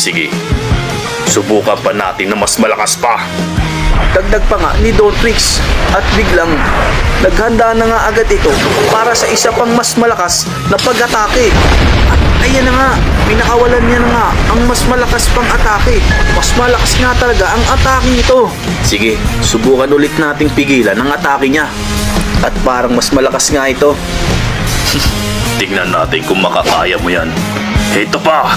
Sige, subukan pa natin na mas malakas pa. Dagdag pa nga ni Don Trix at biglang naghanda na nga agad ito para sa isa pang mas malakas na pag-atake. At ayan na nga, pinakawalan niya na nga ang mas malakas pang atake. Mas malakas nga talaga ang atake nito. Sige, subukan ulit nating pigilan ang atake niya. At parang mas malakas nga ito. Tingnan natin kung makakaya mo yan. Ito pa!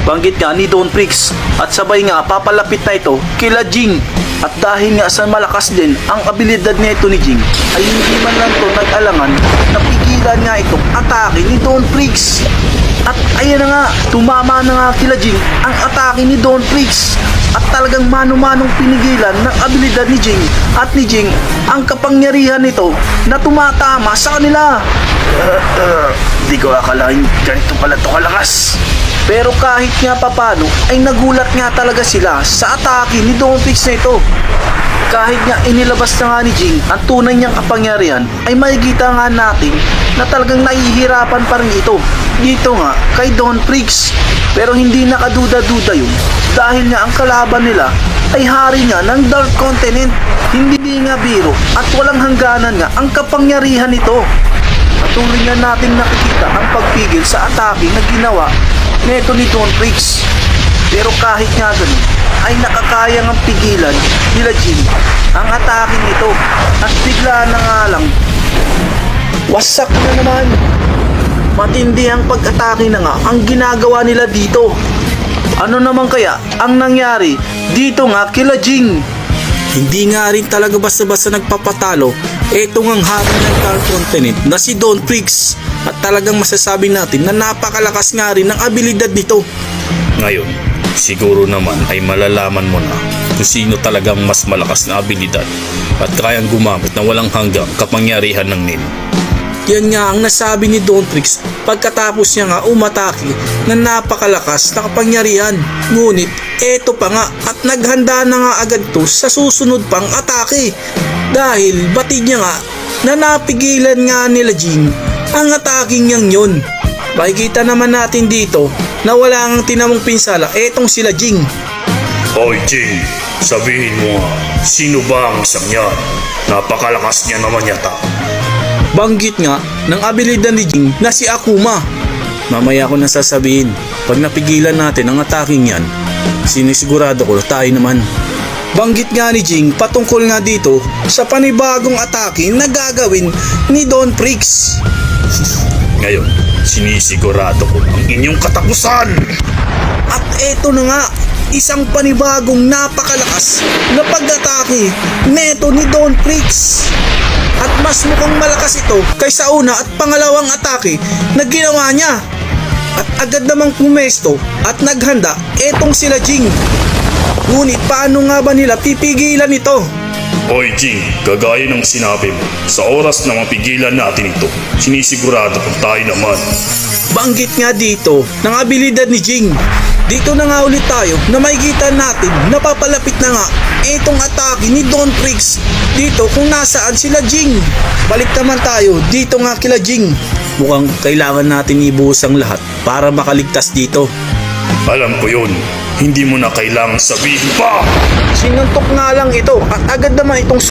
Banggit nga ni Don Trix at sabay nga papalapit na ito kila Jing. At dahil nga sa malakas din ang abilidad nito ni Jing, ay hindi man lang ito nag-alangan na pigilan nga itong atake ni Don Trix. At ayan na nga, tumama na nga kila Jing ang atake ni Don Trix. At talagang mano-manong pinigilan ng abilidad ni Jing at ni Jing ang kapangyarihan nito na tumatama sa kanila. Di ko akalain ganito pala ito kalakas. Pero kahit nga papano ay nagulat nga talaga sila sa atake ni Don Trix na ito. Kahit nga inilabas na nga ni Jing ang tunay niyang kapangyarihan, ay makikita nga natin na talagang nahihirapan pa rin ito dito nga kay Don Trix. Pero hindi nakaduda-duda yun dahil nga ang kalaban nila ay hari nga ng Dark Continent. Hindi nga biro at walang hangganan nga ang kapangyarihan nito. Patuloy na natin nakikita ang pagpigil sa atake na ginawa neto ni Don Trix. Pero kahit nga ganun ay nakakaya ng pigilan nila Jing ang atake nito. At bigla na nga lang wasak na naman. Matindi ang pag-atake na nga ang ginagawa nila dito. Ano naman kaya ang nangyari dito nga kila Jing? Hindi nga rin talaga basta-basta nagpapatalo etong ang hari ng Dark Continent na si Don Trix. At talagang masasabi natin na napakalakas nga rin ng abilidad nito. Ngayon, siguro naman ay malalaman mo na kung sino talagang mas malakas na abilidad at kayang gumamit na walang hanggang kapangyarihan ng Nin. Yan nga ang nasabi ni Don Trix pagkatapos niya nga umatake na napakalakas na kapangyarihan. Ngunit eto pa nga at naghanda na nga agad to sa susunod pang atake. Dahil batid niya nga na napigilan nga nila Jing ang atake niyang yun. Makikita naman natin dito na wala ngang tinamong pinsala etong sila Jing. Hoy Jing, sabihin mo nga, sino ba ang isang yan? Napakalakas niya naman yata. Banggit nga ng abilidad ni Jing na si Akuma. Mamaya ko na sasabihin, pag napigilan natin ang ataking yan, sinisigurado ko tayo naman. Banggit nga ni Jing patungkol nga dito sa panibagong atake na gagawin ni Don Trix. Ngayon, sinisigurado ko ang inyong katapusan. At eto na nga, isang panibagong napakalakas na pag-atake neto ni Don Trix. At mas mukhang malakas ito kaysa una at pangalawang atake na ginawa niya. At agad namang pumesto at naghanda etong sila Jing. Ngunit paano nga ba nila pipigilan ito? Hoy Jing, kagaya ng sinabi mo, sa oras na mapigilan natin ito, sinisigurado kung tayo naman. Banggit nga dito ng abilidad ni Jing. Dito na nga ulit tayo na makikita natin na papalapit na nga itong atake ni Don Trix dito kung nasaan sila Jing. Balik naman tayo dito nga kila Jing. Mukhang kailangan natin ibuhos ang lahat para makaligtas dito. Alam ko yun, hindi mo na kailangang sabihin pa! Sinuntok nga lang ito at agad naman itong